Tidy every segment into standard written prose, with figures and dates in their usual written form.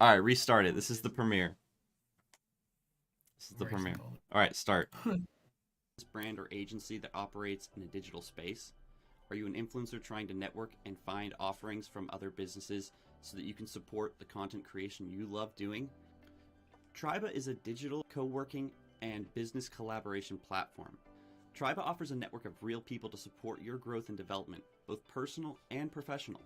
All right, restart it. This is the premiere. This is the Very premiere. simple. All right, start. Brand or agency that operates in a digital space? Are you an influencer trying to network and find offerings from other businesses so that you can support the content creation you love doing? Triba is a digital co-working and business collaboration platform. Triba offers a network of real people to support your growth and development, both personal and professional.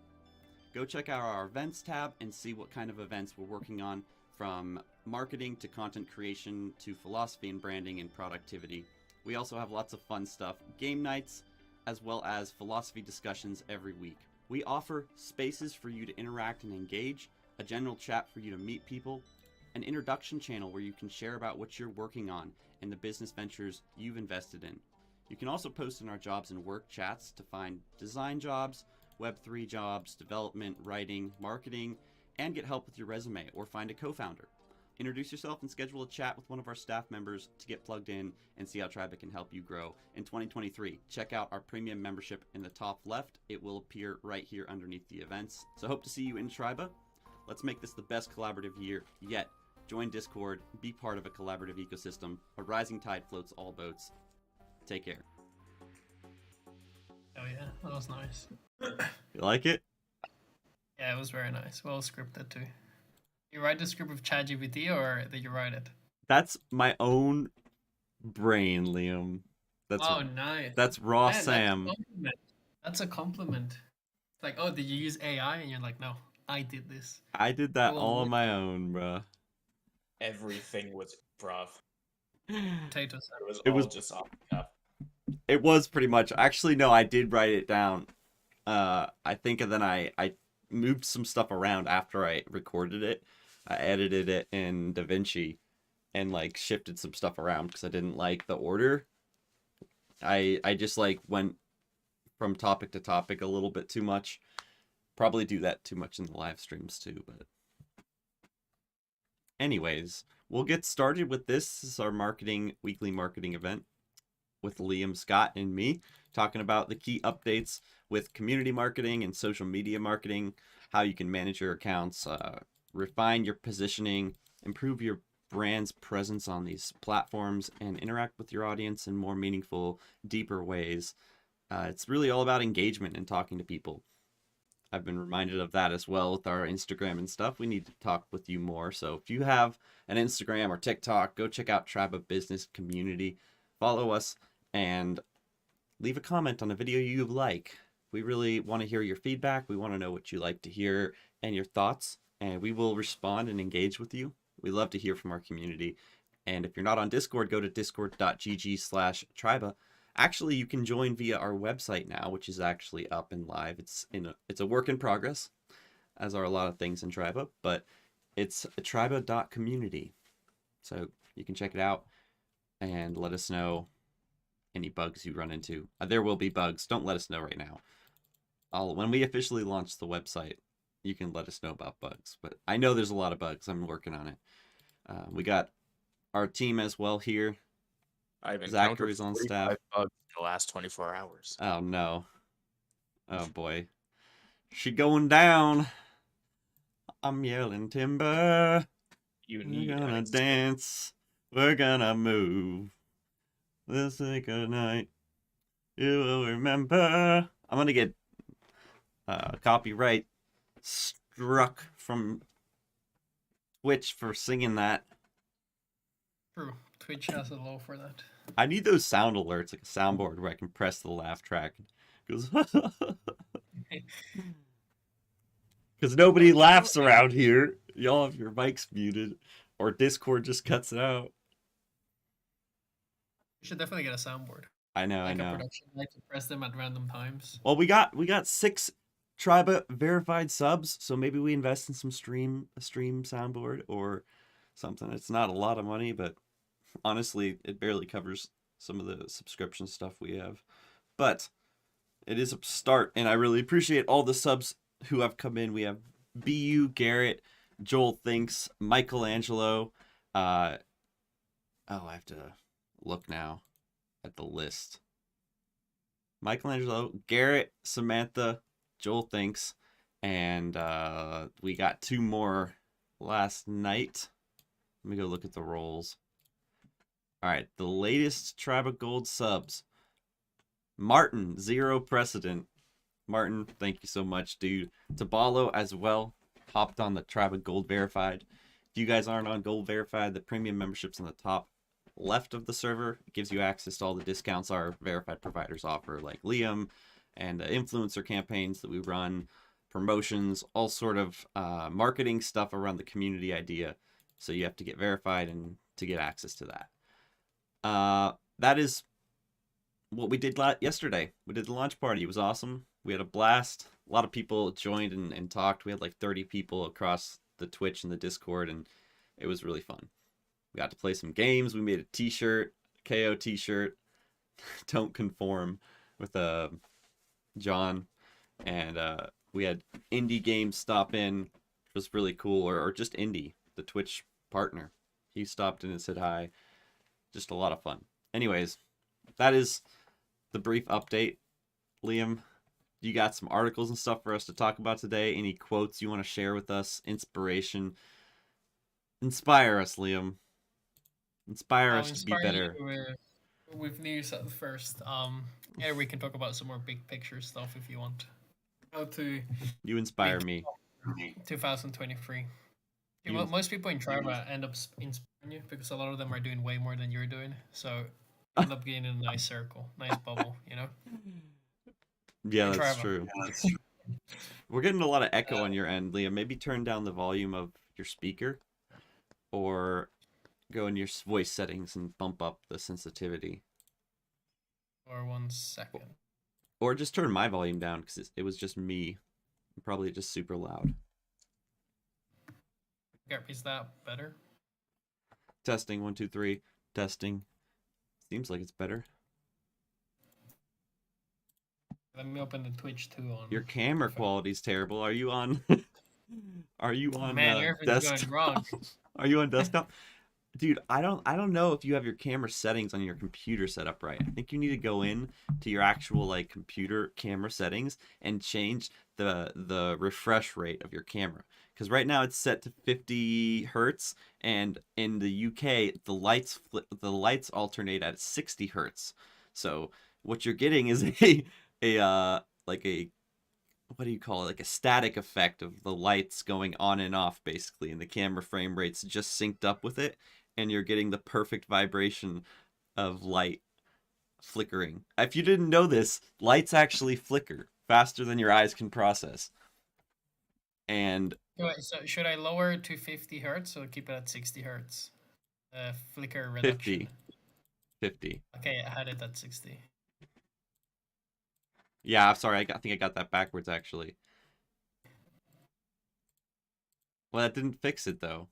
Go check out our events tab and see what kind of events we're working on, from marketing to content creation to philosophy and branding and productivity. We also have lots of fun stuff, game nights, as well as philosophy discussions every week. We offer spaces for you to interact and engage, a general chat for you to meet people, an introduction channel where you can share about what you're working on and the business ventures you've invested in. You can also post in our jobs and work chats to find design jobs, Web3 jobs, development, writing, marketing, and get help with your resume or find a co-founder. Introduce yourself and schedule a chat with one of our staff members to get plugged in and see how Triba can help you grow in 2023. Check out our premium membership in the top left. It will appear right here underneath the events. So hope to see you in Triba. Let's make this the best collaborative year yet. Join Discord, be part of a collaborative ecosystem. A rising tide floats all boats. Take care. Oh yeah, that was nice. You like it? Yeah, it was very nice. Well scripted too. You write the script with ChatGPT or did you write it? That's my own brain, Liam. Oh, nice. That's raw Man, Sam. That's a compliment. It's like, oh, did you use AI? And you're like, no, I did this. I did that Well, all on my own, bruh. Everything was improv. Potatoes. It was just off the cuff. It was pretty much. Actually, no, I did write it down. I think, and then I moved some stuff around after I recorded it. I edited it in DaVinci and like shifted some stuff around because I didn't like the order. I just like went from topic to topic a little bit too much. Probably do that too much in the live streams too, but anyways, we'll get started with this. This is our weekly marketing event with Liam, Scott, and me, talking about the key updates with community marketing and social media marketing, how you can manage your accounts, refine your positioning, improve your brand's presence on these platforms, and interact with your audience in more meaningful, deeper ways. It's really all about engagement and talking to people. I've been reminded of that as well with our Instagram and stuff. We need to talk with you more. So if you have an Instagram or TikTok, go check out Tribe Business Community. Follow us and leave a comment on a video you like. We really want to hear your feedback. We want to know what you like to hear and your thoughts, and we will respond and engage with you. We love to hear from our community. And if you're not on Discord, go to discord.gg/Triba. Actually, you can join via our website now, which is actually up and live. It's a work in progress, as are a lot of things in Triba, but it's triba.community. So you can check it out and let us know any bugs you run into. There will be bugs. Don't let us know right now. When we officially launch the website, you can let us know about bugs. But I know there's a lot of bugs. I'm working on it. We got our team as well here. Zachary's on staff. Bugs in the last 24 hours. Oh no. Oh boy. She going down. I'm yelling timber. We're gonna dance. We're gonna move. Let's take a night. You will remember. I'm gonna get copyright struck from Twitch for singing that. True. Twitch has a law for that. I need those sound alerts, like a soundboard where I can press the laugh track. Because nobody laughs around here. Y'all have your mics muted, or Discord just cuts it out. You should definitely get a soundboard. I know, Like I know. a production, like to press them at random times. Well, we got 6 Triba verified subs, so maybe we invest in some stream soundboard or something. It's not a lot of money, but honestly, it barely covers some of the subscription stuff we have. But it is a start, and I really appreciate all the subs who have come in. We have BU, Garrett, Joel Thinks, Michelangelo. I have to look now at the list. Michelangelo, Garrett, Samantha, Joel Thinks, and we got 2 more last night. Let me go look at the rolls. All right, the latest Tribe of Gold subs. Martin, 0 precedent. Martin, thank you so much, dude. Tabalo as well, hopped on the Tribe of Gold verified. If you guys aren't on Gold verified, the premium membership's on the top left of the server. It gives you access to all the discounts our verified providers offer, like Liam and influencer campaigns that we run, promotions, all sort of marketing stuff around the community idea. So you have to get verified and to get access to that. That is what we did yesterday. We did the launch party. It was awesome. We had a blast. A lot of people joined and talked. We had like 30 people across the Twitch and the Discord, and it was really fun. We got to play some games. We made a t-shirt, KO t-shirt, Don't Conform, with John. And we had Indie Games stop in. It was really cool. Or just Indie, the Twitch partner. He stopped in and said hi. Just a lot of fun. Anyways, that is the brief update. Liam, you got some articles and stuff for us to talk about today? Any quotes you want to share with us? Inspiration? Inspire us, Liam. Inspire us to be better. With news at first. Yeah, we can talk about some more big picture stuff if you want. Go to You inspire me. 2023. Most people in Tribe end up inspiring you because a lot of them are doing way more than you're doing. So end up getting in a nice circle, nice bubble, you know? Yeah, that's true. We're getting a lot of echo on your end, Liam. Maybe turn down the volume of your speaker, or go in your voice settings and bump up the sensitivity. Or 1 second. Or just turn my volume down because it was just me. Probably just super loud. Is that better? Testing, 1, 2, 3. Testing. Seems like it's better. Let me open the Twitch too on. Your camera quality's terrible. Are you on? Are you on everything's going wrong. Are you on desktop? Dude, I don't know if you have your camera settings on your computer set up right. I think you need to go in to your actual like computer camera settings and change the refresh rate of your camera. Because right now it's set to 50 hertz, and in the UK the lights alternate at 60 hertz. So what you're getting is like a what do you call it? Like a static effect of the lights going on and off, basically, and the camera frame rate's just synced up with it, and you're getting the perfect vibration of light flickering. If you didn't know this, lights actually flicker faster than your eyes can process. And so should I lower it to 50 hertz or keep it at 60 hertz? Flicker reduction. 50. Okay, I had it at 60. Yeah, I'm sorry. I think I got that backwards, actually. Well, that didn't fix it, though.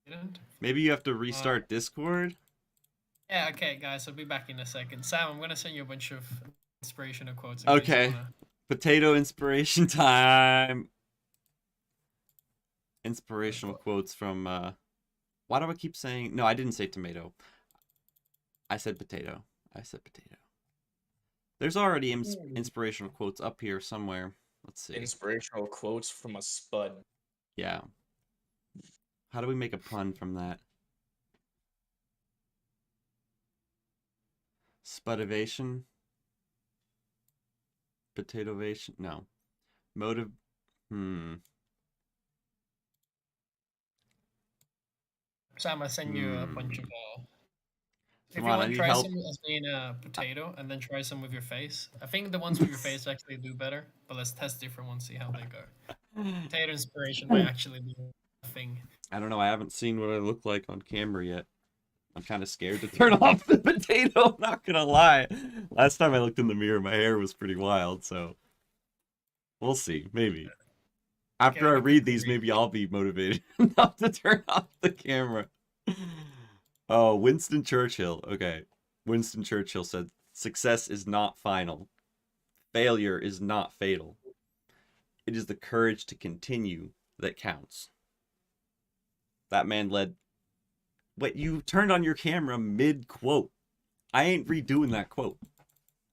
Didn't? Maybe you have to restart Discord? Yeah, okay, guys. I'll be back in a second. Sam, I'm going to send you a bunch of inspirational quotes. Okay. Potato inspiration time. Inspirational quotes from... Why do I keep saying... No, I didn't say tomato. I said potato. There's already inspirational quotes up here somewhere. Let's see. Inspirational quotes from a spud. Yeah. How do we make a pun from that? Spudivation? Potatovation? No. Motive... Sam, I send you a bunch of... If Come you on, want, try some as being a potato, and then try some with your face. I think the ones with your face actually do better, but let's test different ones, see how they go. Potato inspiration might actually be a thing. I don't know, I haven't seen what I look like on camera yet. I'm kind of scared to turn off the potato, I'm not gonna lie. Last time I looked in the mirror, my hair was pretty wild, so... We'll see, maybe. After I read these, maybe I'll be motivated enough to turn off the camera. Oh, Winston Churchill. Okay. Winston Churchill said, "Success is not final. Failure is not fatal. It is the courage to continue that counts." That man led... Wait, you turned on your camera mid-quote. I ain't redoing that quote.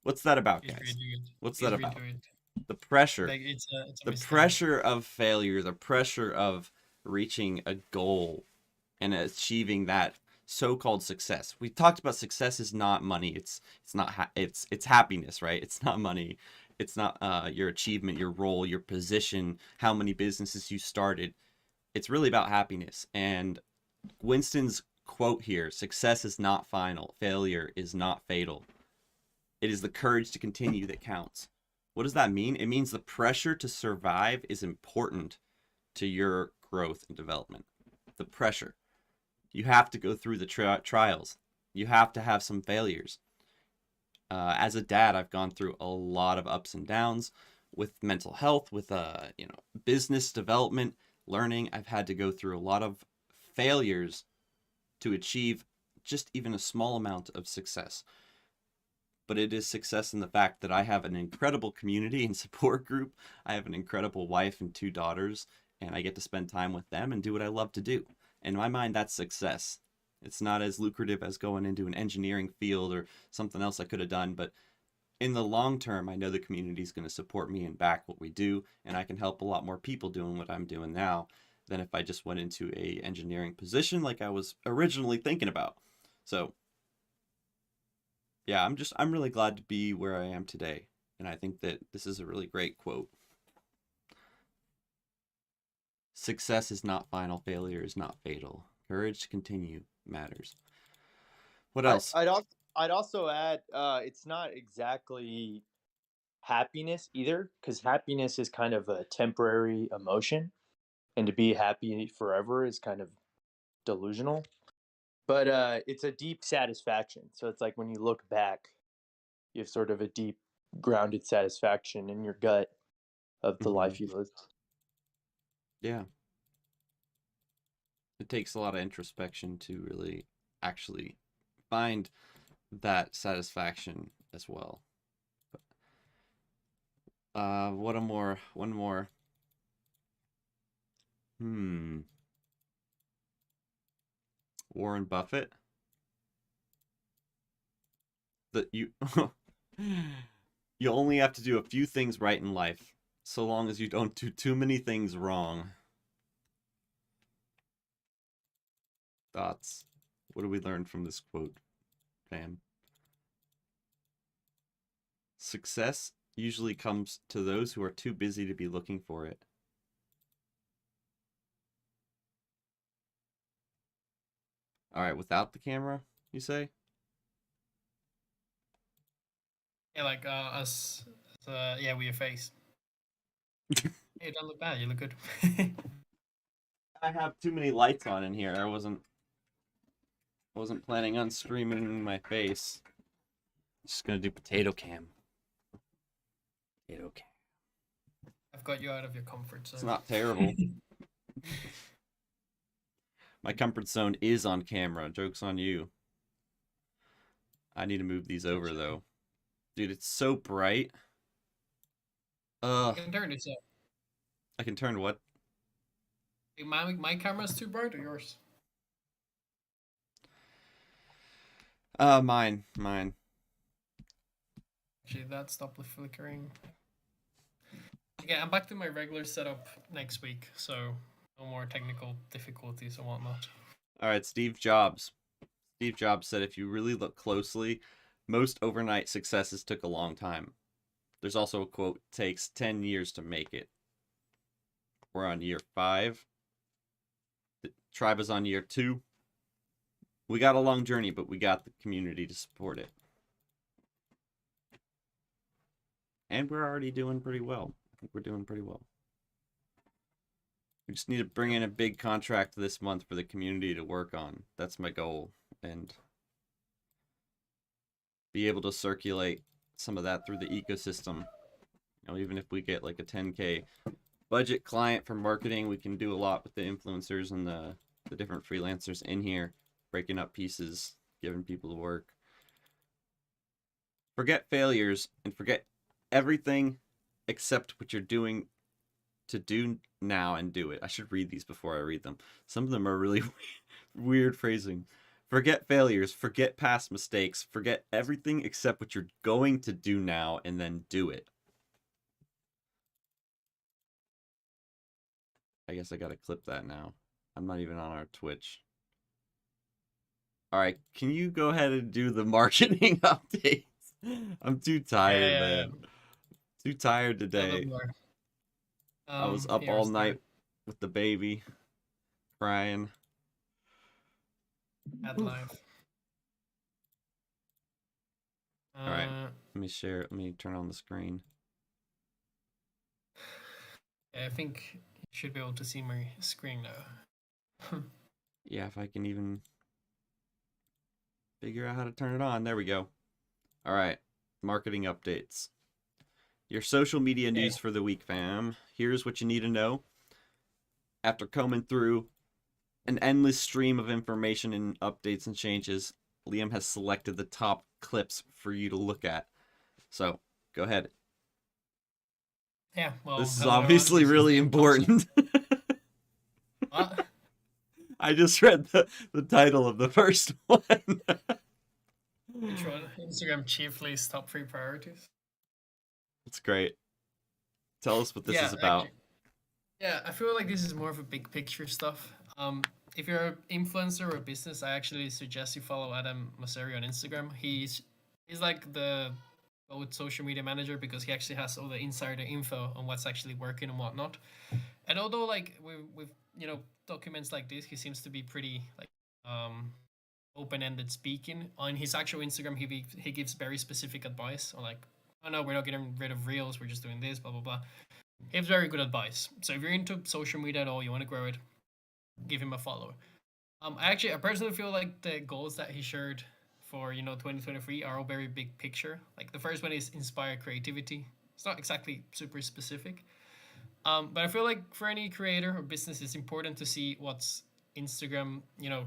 What's that about, guys? What's that about? The pressure. Like, it's the pressure of failure, the pressure of reaching a goal and achieving that so-called success. We talked about success is not money. It's not it's happiness, right? It's not money. It's not your achievement, your role, your position, how many businesses you started. It's really about happiness. And Winston's quote here, success is not final, failure is not fatal. It is the courage to continue that counts. What does that mean? It means the pressure to survive is important to your growth and development. The pressure. You have to go through the trials. You have to have some failures. As a dad, I've gone through a lot of ups and downs with mental health, with business development, learning. I've had to go through a lot of failures to achieve just even a small amount of success. But it is success in the fact that I have an incredible community and support group. I have an incredible wife and 2 daughters, and I get to spend time with them and do what I love to do. In my mind, that's success. It's not as lucrative as going into an engineering field or something else I could have done, but in the long term, I know the community is going to support me and back what we do, and I can help a lot more people doing what I'm doing now than if I just went into a engineering position like I was originally thinking about. So yeah, I'm really glad to be where I am today, and I think that this is a really great quote. Success is not final, failure is not fatal. Courage to continue matters. What else? I'd also add, it's not exactly happiness either, because happiness is kind of a temporary emotion, and to be happy forever is kind of delusional. But it's a deep satisfaction. So it's like when you look back, you have sort of a deep, grounded satisfaction in your gut of the life you lived. Yeah. It takes a lot of introspection to really actually find that satisfaction as well. One more. Warren Buffett. That you you only have to do a few things right in life, so long as you don't do too many things wrong. Thoughts? What do we learn from this quote, fam? Success usually comes to those who are too busy to be looking for it. All right, without the camera, you say? Yeah, like us. Yeah, with your face. Hey, you don't look bad. You look good. I have too many lights on in here. I wasn't planning on streaming my face. Just gonna do potato cam. Potato cam. I've got you out of your comfort zone. It's not terrible. My comfort zone is on camera. Joke's on you. I need to move these over though. Dude, it's so bright. You can turn this up. I can turn what? My camera's too bright or yours? Mine. Actually, that stopped flickering. Yeah, I'm back to my regular setup next week, so no more technical difficulties and whatnot. All right, Steve Jobs. Steve Jobs said if you really look closely, most overnight successes took a long time. There's also a quote, takes 10 years to make it. We're on year 5. The tribe is on year 2. We got a long journey, but we got the community to support it. And we're already doing pretty well. I think we're doing pretty well. We just need to bring in a big contract this month for the community to work on. That's my goal. And be able to circulate some of that through the ecosystem. You know, even if we get like a 10K budget client for marketing, we can do a lot with the influencers and the different freelancers in here, breaking up pieces, giving people the work. Forget failures and forget everything except what you're doing to do now and do it. I should read these before I read them. Some of them are really weird phrasing. Forget failures, forget past mistakes, forget everything except what you're going to do now and then do it. I guess I gotta clip that now. I'm not even on our Twitch. All right, can you go ahead and do the marketing updates? I'm too tired, man. Too tired today. I was up all night with the baby, crying. At life. All right, let me share. Let me turn on the screen. Yeah, I think you should be able to see my screen now. Yeah, if I can even figure out how to turn it on. There we go. All right, marketing updates. Your social media news for the week, fam. Here's what you need to know. After combing through an endless stream of information and updates and changes, Liam has selected the top clips for you to look at. So, go ahead. Yeah, well, this is obviously really important. What? I just read the title of the first one. Which one? Instagram Chiefly's top 3 priorities. It's great. Tell us what this is about. Yeah, I feel like this is more of a big picture stuff. If you're an influencer or a business, I actually suggest you follow Adam Mosseri on Instagram. He's like the social media manager because he actually has all the insider info on what's actually working and whatnot. And although like with documents like this, he seems to be pretty like open-ended speaking. On his actual Instagram, he gives very specific advice on like, oh no, we're not getting rid of reels, we're just doing this, blah blah blah. He has very good advice. So if you're into social media at all, you want to grow it, give him a follow. I personally feel like the goals that he shared for 2023 are all very big picture. Like the first one is inspire creativity. It's not exactly super specific, but I feel like for any creator or business, it's important to see what's Instagram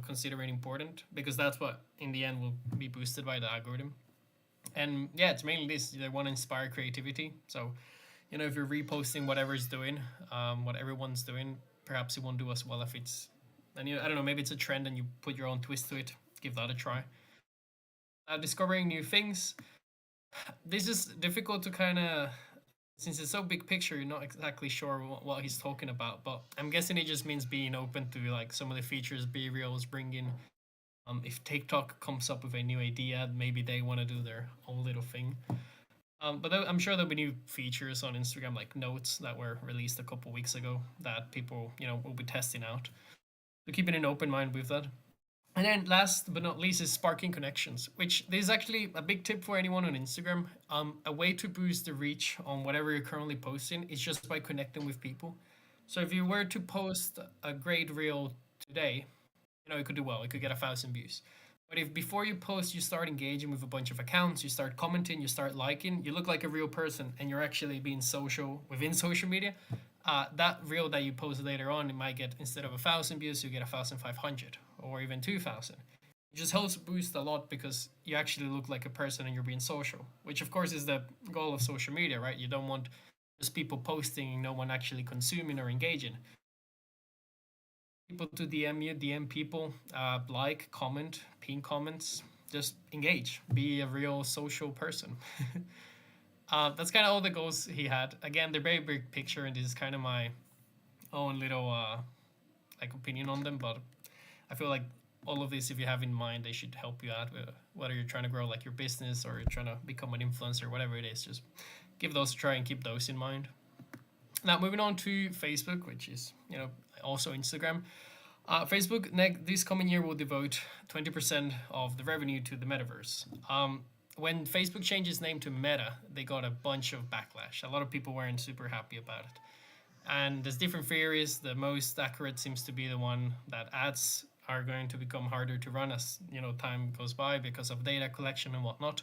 considering important, because that's what in the end will be boosted by the algorithm. And yeah, it's mainly this: they want to inspire creativity. So if you're reposting whatever's doing, what everyone's doing, perhaps it won't do as well if it's, and I don't know, maybe it's a trend and you put your own twist to it. Give that a try. Discovering new things. This is difficult to kind of, since it's so big picture, you're not exactly sure what he's talking about. But I'm guessing it just means being open to like some of the features BeReals bring in. If TikTok comes up with a new idea, maybe they want to do their own little thing. But I'm sure there'll be new features on Instagram, like notes that were released a couple weeks ago that people, will be testing out. So keeping an open mind with that. And then last but not least is sparking connections, which is actually a big tip for anyone on Instagram. A way to boost the reach on whatever you're currently posting is just by connecting with people. So if you were to post a great reel today, it could do well. It could get 1,000 views. But if before you post, you start engaging with a bunch of accounts, you start commenting, you start liking, you look like a real person, and you're actually being social within social media, that reel that you post later on, it might get, instead of 1,000 views, you get 1,500 or even 2,000. It just helps boost a lot because you actually look like a person and you're being social, which of course is the goal of social media, right? You don't want just people posting and no one actually consuming or engaging. People to DM you, DM people, like, comment, pin comments, just engage, be a real social person. That's kind of all the goals he had. Again, they're very big picture, and this is kind of my own little like opinion on them. But I feel like all of this, if you have in mind, they should help you out with whether you're trying to grow like your business or you're trying to become an influencer, whatever it is. Just give those a try and keep those in mind. Now, moving on to Facebook, which is also Instagram. Facebook this coming year will devote 20% of the revenue to the metaverse. When Facebook changed its name to Meta, they got a bunch of backlash. A lot of people weren't super happy about it. And there's different theories. The most accurate seems to be the one that ads are going to become harder to run as time goes by because of data collection and whatnot.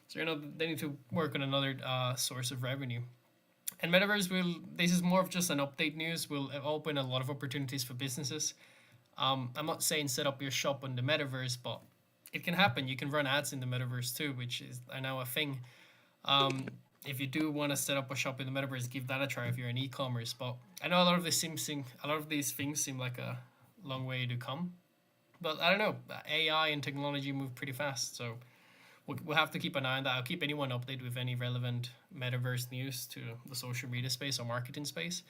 So they need to work on another source of revenue. And Metaverse this is more of just an update news, will open a lot of opportunities for businesses. I'm not saying set up your shop on the Metaverse, but it can happen. You can run ads in the Metaverse too, which is now a thing. If you do want to set up a shop in the Metaverse, give that a try if you're in e-commerce. But I know a lot of these things seem like a long way to come. But I don't know. AI and technology move pretty fast, so we'll have to keep an eye on that. I'll keep anyone updated with any relevant Metaverse news to the social media space or marketing space.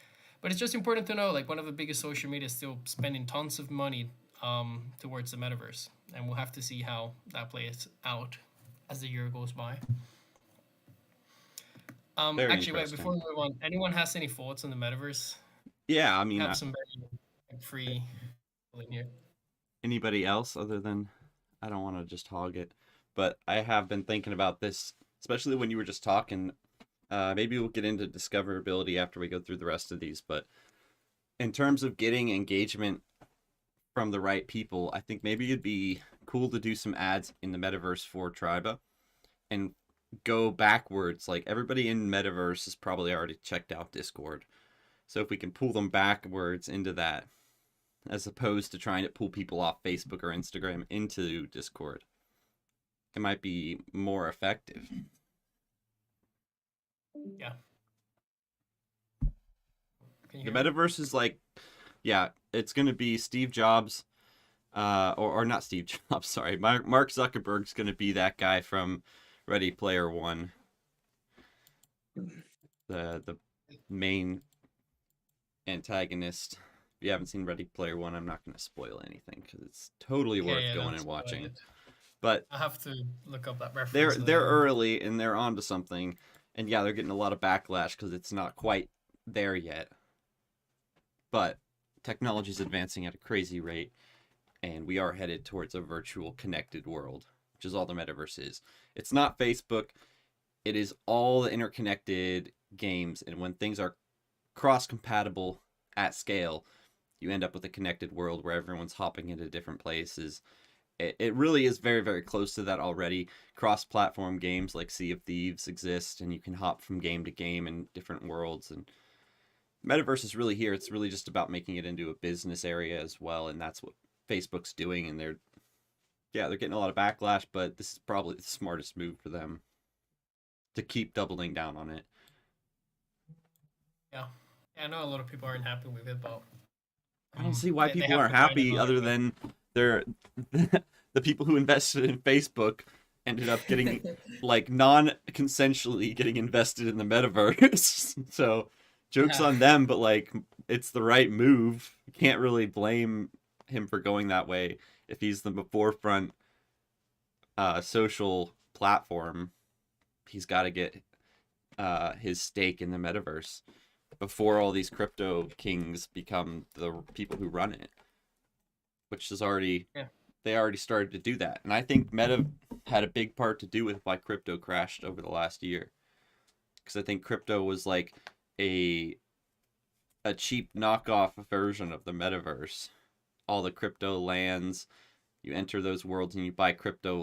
But it's just important to know, like, one of the biggest social media is still spending tons of money towards the metaverse, and we'll have to see how that plays out as the year goes by. Very Actually, wait, before we interesting. move on, anyone has any thoughts on the metaverse? Yeah, I We mean, have some very free people in here. anybody else other than I don't want to just hog it, but I have been thinking about this, especially when you were just talking. Maybe we'll get into discoverability after we go through the rest of these, but in terms of getting engagement from the right people, I think maybe it'd be cool to do some ads in the metaverse for Triba and go backwards. Like everybody in metaverse has probably already checked out Discord. So if we can pull them backwards into that, as opposed to trying to pull people off Facebook or Instagram into Discord, it might be more effective. Yeah. Can you The hear me? metaverse is like, yeah, it's going to be Steve Jobs, or not Steve Jobs, sorry. Mark Zuckerberg's going to be that guy from Ready Player One, the main antagonist. If you haven't seen Ready Player One, I'm not going to spoil anything because it's totally Yeah, worth yeah, going don't and spoil watching. it. But I have to look up that they're reference they're later. early and they're onto something, and yeah, they're getting a lot of backlash because it's not quite there yet. But technology's advancing at a crazy rate, and we are headed towards a virtual connected world, which is all the metaverse is. It's not Facebook. It is all the interconnected games, and when things are cross compatible at scale, you end up with a connected world where everyone's hopping into different places. It really is very, very close to that already. Cross platform games like Sea of Thieves exist, and you can hop from game to game in different worlds. And metaverse is really here. It's really just about making it into a business area as well, and that's what Facebook's doing. And they're getting a lot of backlash, but this is probably the smartest move for them to keep doubling down on it. Yeah. Yeah, I know a lot of people aren't happy with it, but I don't see why they people have aren't to find happy another other way. than they're the people who invested in Facebook ended up getting like non-consensually getting invested in the metaverse. So jokes Yeah. on them, but like it's the right move. You can't really blame him for going that way if he's the forefront social platform. He's got to get his stake in the metaverse before all these crypto kings become the people who run it, which is already Yeah. they already started to do that. And I think Meta had a big part to do with why crypto crashed over the last year. Because I think crypto was like a cheap knockoff version of the metaverse. All the crypto lands, you enter those worlds and you buy crypto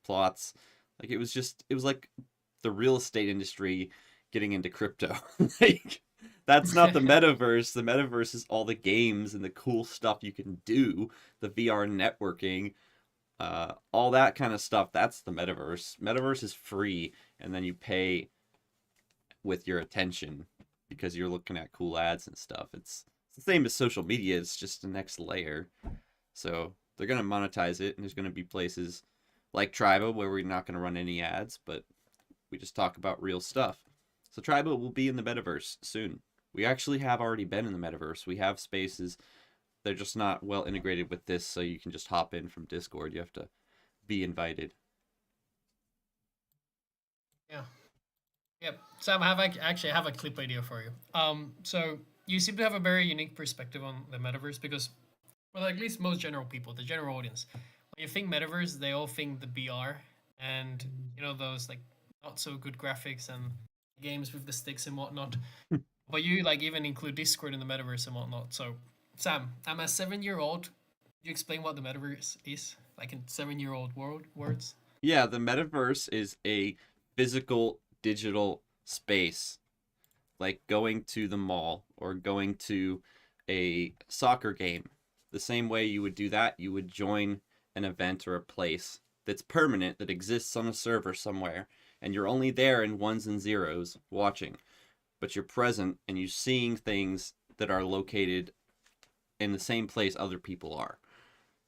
plots. Like it was like the real estate industry getting into crypto. Like that's not the metaverse. The metaverse is all the games and the cool stuff you can do, the VR networking, all that kind of stuff. That's the metaverse. Metaverse is free, and then you pay with your attention because you're looking at cool ads and stuff. It's the same as social media. It's just the next layer. So they're gonna monetize it, and there's gonna be places like Triba where we're not gonna run any ads, but we just talk about real stuff. So Triba will be in the metaverse soon. We actually have already been in the metaverse. We have spaces. They're just not well integrated with this, so you can just hop in from Discord. You have to be invited. Yeah. Yep. Sam, actually I have a clip idea for you. So you seem to have a very unique perspective on the metaverse because, well, at least most general people, the general audience, when you think metaverse, they all think the VR and those like not so good graphics and games with the sticks and whatnot. But you like even include Discord in the metaverse and whatnot. So, Sam, I'm a 7-year-old. Could you explain what the metaverse is, like in 7-year-old words? Yeah, the metaverse is a physical digital space, like going to the mall or going to a soccer game. The same way you would do that, you would join an event or a place that's permanent, that exists on a server somewhere, and you're only there in ones and zeros watching, but you're present and you're seeing things that are located in the same place other people are.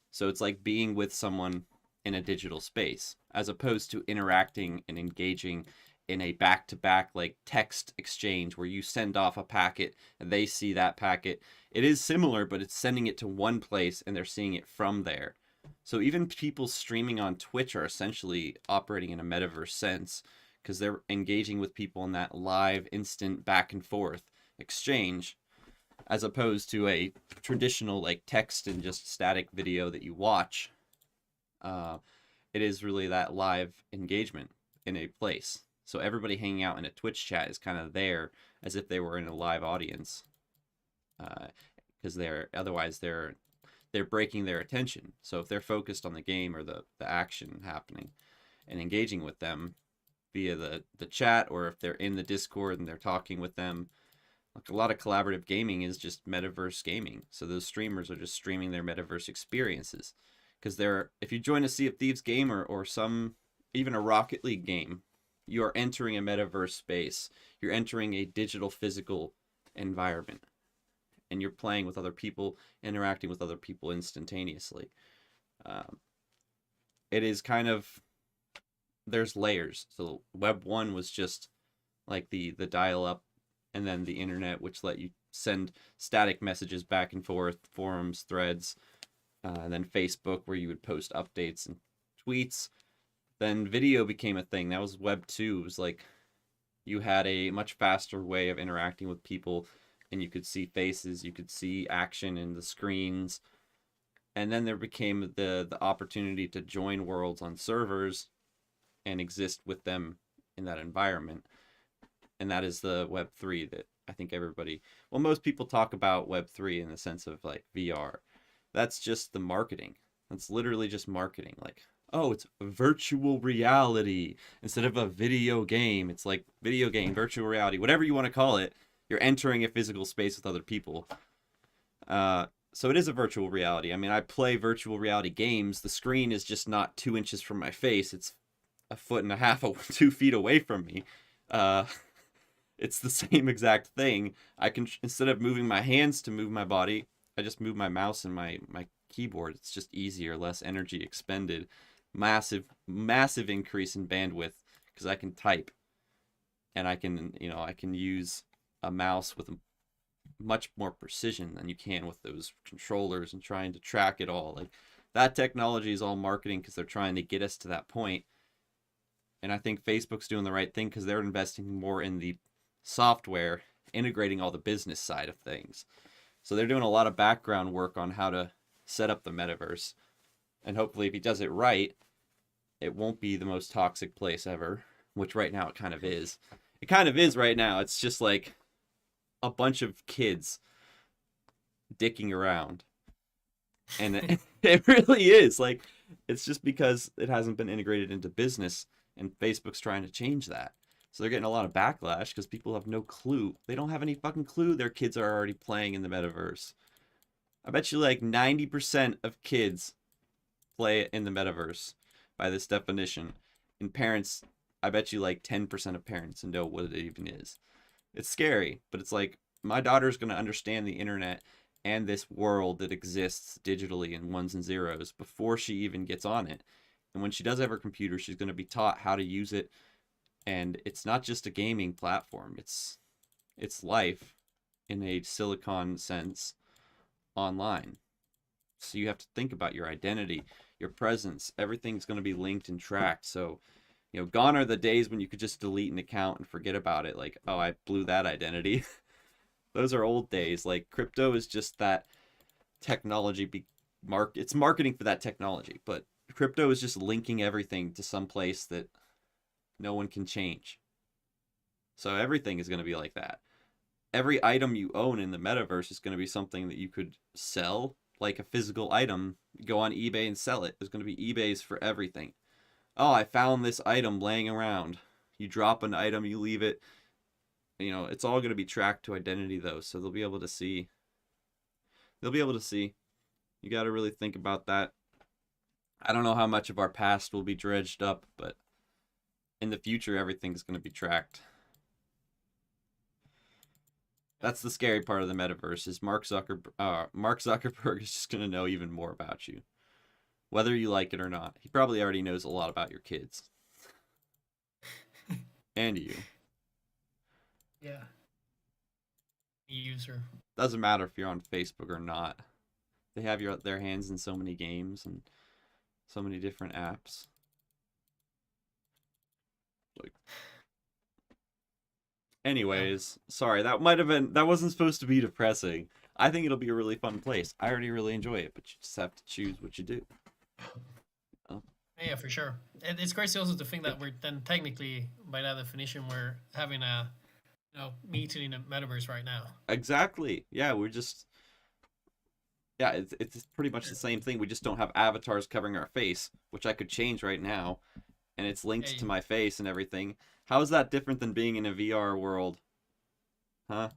So it's like being with someone in a digital space, as opposed to interacting and engaging in a back-to-back like text exchange where you send off a packet and they see that packet. It is similar, but it's sending it to one place and they're seeing it from there. So even people streaming on Twitch are essentially operating in a metaverse sense because they're engaging with people in that live, instant back and forth exchange, as opposed to a traditional like text and just static video that you watch. It is really that live engagement in a place. So everybody hanging out in a Twitch chat is kind of there as if they were in a live audience, because they're breaking their attention. So if they're focused on the game or the action happening and engaging with them via the chat, or if they're in the Discord and they're talking with them, like a lot of collaborative gaming is just metaverse gaming. So those streamers are just streaming their metaverse experiences. Because if you join a Sea of Thieves game or some, even a Rocket League game, you are entering a metaverse space. You're entering a digital physical environment. And you're playing with other people, interacting with other people instantaneously. It is kind of, there's layers. So Web 1 was just like the dial-up, and then the internet, which let you send static messages back and forth, forums, threads, and then Facebook, where you would post updates and tweets. Then video became a thing. That was Web 2. It was like you had a much faster way of interacting with people, and you could see faces, you could see action in the screens. And then there became the opportunity to join worlds on servers and exist with them in that environment. And that is the Web 3 that I think most people talk about Web 3 in the sense of like VR. That's just the marketing. That's literally just marketing. Like, oh, it's virtual reality instead of a video game. It's like video game, virtual reality, whatever you want to call it. You're entering a physical space with other people. So it is a virtual reality. I mean, I play virtual reality games. The screen is just not 2 inches from my face. It's 1.5 feet, 2 feet away from me. It's the same exact thing. I can, instead of moving my hands to move my body, I just move my mouse and my keyboard. It's just easier, less energy expended. Massive increase in bandwidth because I can type, and I can use a mouse with much more precision than you can with those controllers and trying to track it all. Like, that technology is all marketing because they're trying to get us to that point. And I think Facebook's doing the right thing because they're investing more in the software, integrating all the business side of things. So they're doing a lot of background work on how to set up the metaverse. And hopefully if he does it right, it won't be the most toxic place ever, which right now it kind of is. It kind of is right now. It's just like a bunch of kids dicking around. And it really is. Like, it's just because it hasn't been integrated into business, and Facebook's trying to change that. So they're getting a lot of backlash because people have no clue. They don't have any fucking clue their kids are already playing in the metaverse. I bet you like 90% of kids play in the metaverse by this definition. And parents, I bet you like 10% of parents know what it even is. It's scary, but it's like, my daughter's going to understand the internet and this world that exists digitally in ones and zeros before she even gets on it. And when she does have her computer, she's going to be taught how to use it. And it's not just a gaming platform. It's life in a silicon sense online. So you have to think about your identity, your presence. Everything's going to be linked and tracked. So, gone are the days when you could just delete an account and forget about it. Like, oh, I blew that identity. Those are old days. Like, crypto is just that technology. It's marketing for that technology. But crypto is just linking everything to some place that no one can change. So everything is going to be like that. Every item you own in the metaverse is going to be something that you could sell, like a physical item. Go on eBay and sell it. There's going to be eBays for everything. Oh, I found this item laying around. You drop an item, you leave it. It's all going to be tracked to identity though, so they'll be able to see. You got to really think about that. I don't know how much of our past will be dredged up, but in the future, everything's going to be tracked. That's the scary part of the metaverse, is Mark Zuckerberg is just going to know even more about you, whether you like it or not. He probably already knows a lot about your kids. and you. Yeah. User. Doesn't matter if you're on Facebook or not. They have their hands in so many games and so many different apps. Like, anyways, sorry, that wasn't supposed to be depressing. I think it'll be a really fun place. I already really enjoy it, but you just have to choose what you do. Yeah, for sure. And it's crazy also to think that we're then technically, by that definition, we're having a meeting in the metaverse right now. Exactly. Yeah, it's pretty much the same thing. We just don't have avatars covering our face, which I could change right now, and it's linked to my face and everything. How is that different than being in a VR world? Huh?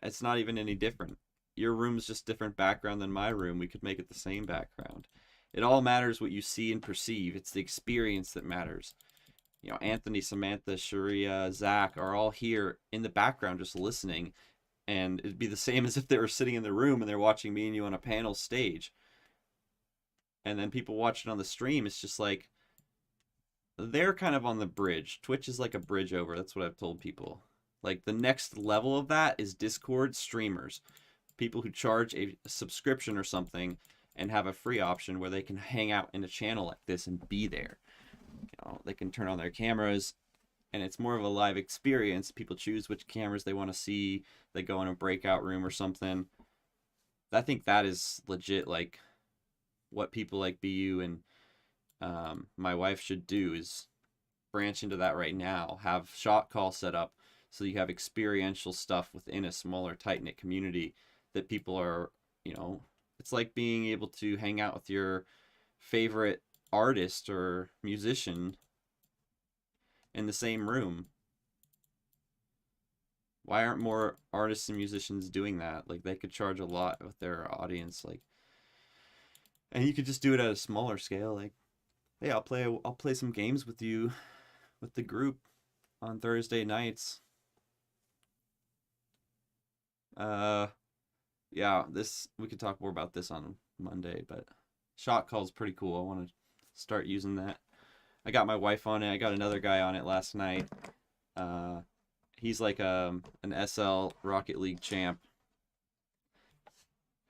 It's not even any different. Your room's just different background than my room. We could make it the same background. It all matters what you see and perceive. It's the experience that matters. Anthony, Samantha, Sharia, Zach are all here in the background just listening. And it'd be the same as if they were sitting in the room and they're watching me and you on a panel stage. And then people watching on the stream, it's just like, they're kind of on the bridge. Twitch is like a bridge over. That's what I've told people. Like, the next level of that is Discord streamers. People who charge a subscription or something and have a free option where they can hang out in a channel like this and be there. They can turn on their cameras, and it's more of a live experience. People choose which cameras they want to see. They go in a breakout room or something. I think that is legit, like, what people like BU and my wife should do is branch into that right now. Have shot call set up so you have experiential stuff within a smaller, tight-knit community that people are, it's like being able to hang out with your favorite artist or musician in the same room. Why aren't more artists and musicians doing that? Like, they could charge a lot with their audience, like, and you could just do it at a smaller scale. Like, hey, I'll play some games with you, with the group on Thursday nights. Yeah, we could talk more about this on Monday, but shot call's pretty cool. I want to start using that. I got my wife on it. I got another guy on it last night. He's like an SL Rocket League champ.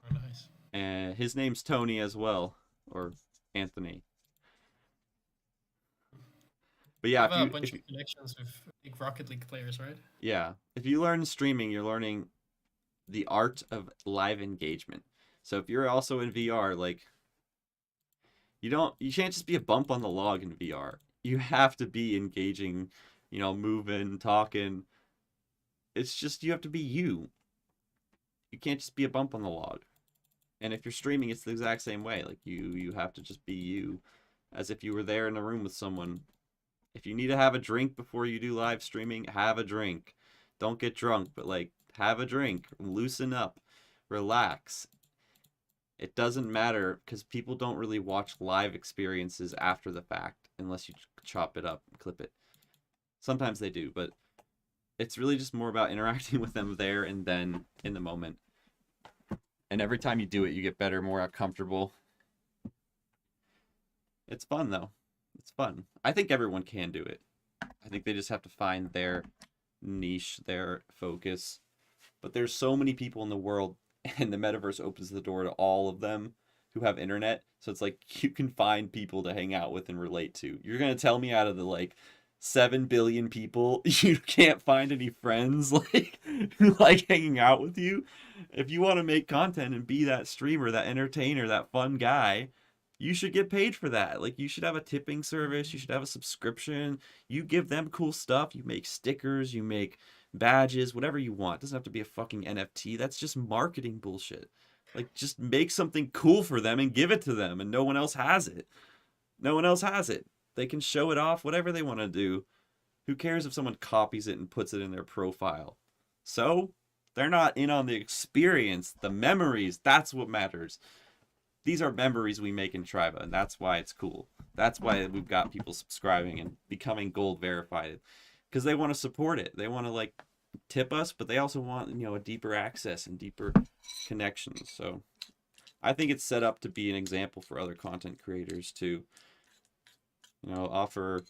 Oh, nice. And his name's Tony as well, or Anthony. But yeah, I have a bunch of connections with big Rocket League players, right? Yeah, if you learn streaming, you're learning the art of live engagement. So if you're also in VR, like, you can't just be a bump on the log in VR. You have to be engaging, moving, talking. It's just, you have to be you. You can't just be a bump on the log. And if you're streaming, it's the exact same way. Like, you have to just be you, as if you were there in a room with someone. If you need to have a drink before you do live streaming, have a drink. Don't get drunk, but, like, have a drink. Loosen up. Relax. It doesn't matter, because people don't really watch live experiences after the fact unless you chop it up and clip it. Sometimes they do, but it's really just more about interacting with them there and then in the moment. And every time you do it, you get better, more comfortable. It's fun, though. It's fun. I think everyone can do it. I think they just have to find their niche, their focus. But there's so many people in the world, and the metaverse opens the door to all of them who have internet. So it's like, you can find people to hang out with and relate to. You're going to tell me out of the, like, 7 billion people, you can't find any friends who like hanging out with you? If you want to make content and be that streamer, that entertainer, that fun guy, you should get paid for that. Like, you should have a tipping service. You should have a subscription. You give them cool stuff. You make stickers. You make badges, whatever you want. It doesn't have to be a fucking NFT. That's just marketing bullshit. Like, just make something cool for them and give it to them, and no one else has it. No one else has it. They can show it off, whatever they want to do. Who cares if someone copies it and puts it in their profile? So, they're not in on the experience, the memories. That's what matters. These are memories we make in Triba, and that's why it's cool. That's why we've got people subscribing and becoming gold verified. Because they want to support it. They want to, like, tip us, but they also want, a deeper access and deeper connections. So, I think it's set up to be an example for other content creators to, offer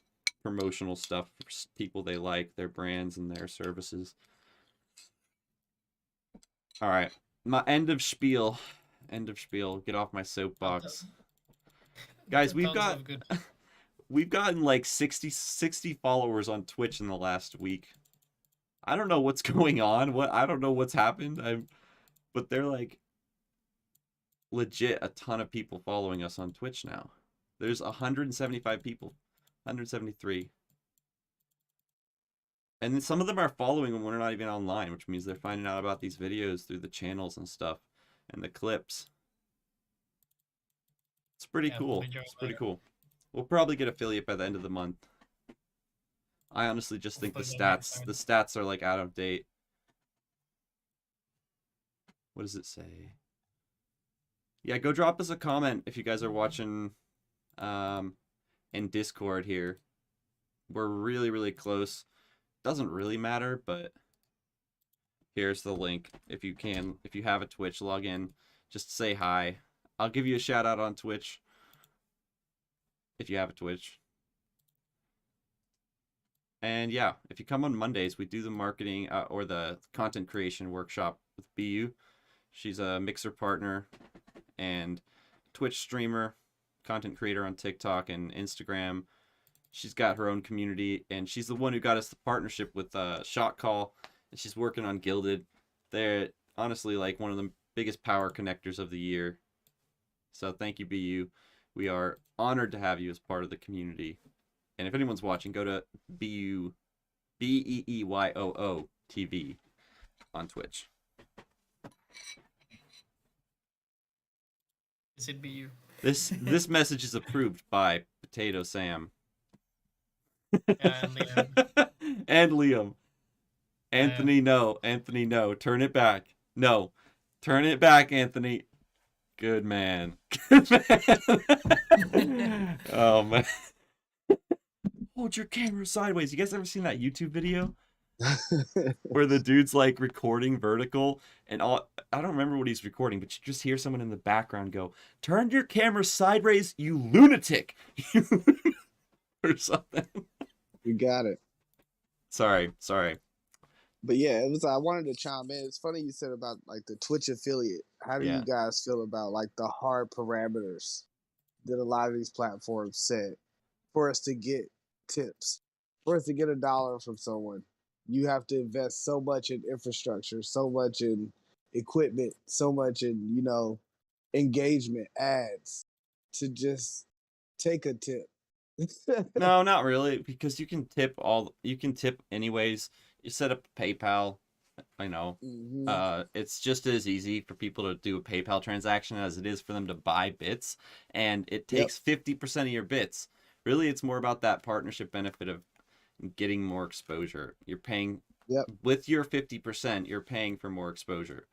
promotional stuff for people they like, their brands and their services. All right, my end of spiel. Get off my soapbox. Guys, we've Tons got of good. we've gotten like 60 followers on Twitch in the last week. I don't know what's going on. I don't know what's happened. But they're like legit a ton of people following us on Twitch now. There's 175 people. 173. And then some of them are following when we're not even online, which means they're finding out about these videos through the channels and stuff and the clips. It's pretty cool. It's pretty cool. We'll probably get affiliate by the end of the month. I honestly just think the stats are like out of date. What does it say? Yeah, go drop us a comment if you guys are watching in Discord here. We're really, really close. Doesn't really matter, but here's the link. If you have a Twitch, log in. Just say hi. I'll give you a shout out on Twitch if you have a Twitch. And yeah, if you come on Mondays, we do the marketing or the content creation workshop with BU. She's a Mixer partner and Twitch streamer, content creator on TikTok and Instagram. She's got her own community, and she's the one who got us the partnership with Shot Call, and she's working on Gilded. They're honestly like one of the biggest power connectors of the year. So thank you, BU. We are honored to have you as part of the community. And if anyone's watching, go to BU, BEEYOO TV on Twitch. Is it BU? This message is approved by Potato Sam. Yeah, and Liam. And Liam. Anthony, no. Anthony, no. Turn it back. No. Turn it back, Anthony. Good man. Good man. Oh, man. Hold your camera sideways. You guys ever seen that YouTube video? Where the dude's like recording vertical and I don't remember what he's recording, but you just hear someone in the background go, "Turn your camera sideways, you lunatic." Or something. You got it. Sorry. But yeah, it was. I wanted to chime in. It's funny you said about like the Twitch affiliate. How do you guys feel about like the hard parameters that a lot of these platforms set for us to get tips, for us to get $1 from someone? You have to invest so much in infrastructure, so much in equipment, so much in engagement, ads, to just take a tip. No, not really, because you can tip anyways. You set up PayPal, I know. Mm-hmm. It's just as easy for people to do a PayPal transaction as it is for them to buy bits, and it takes 50% of your bits. Really, it's more about that partnership benefit of getting more exposure. You're paying with your 50%, you're paying for more exposure.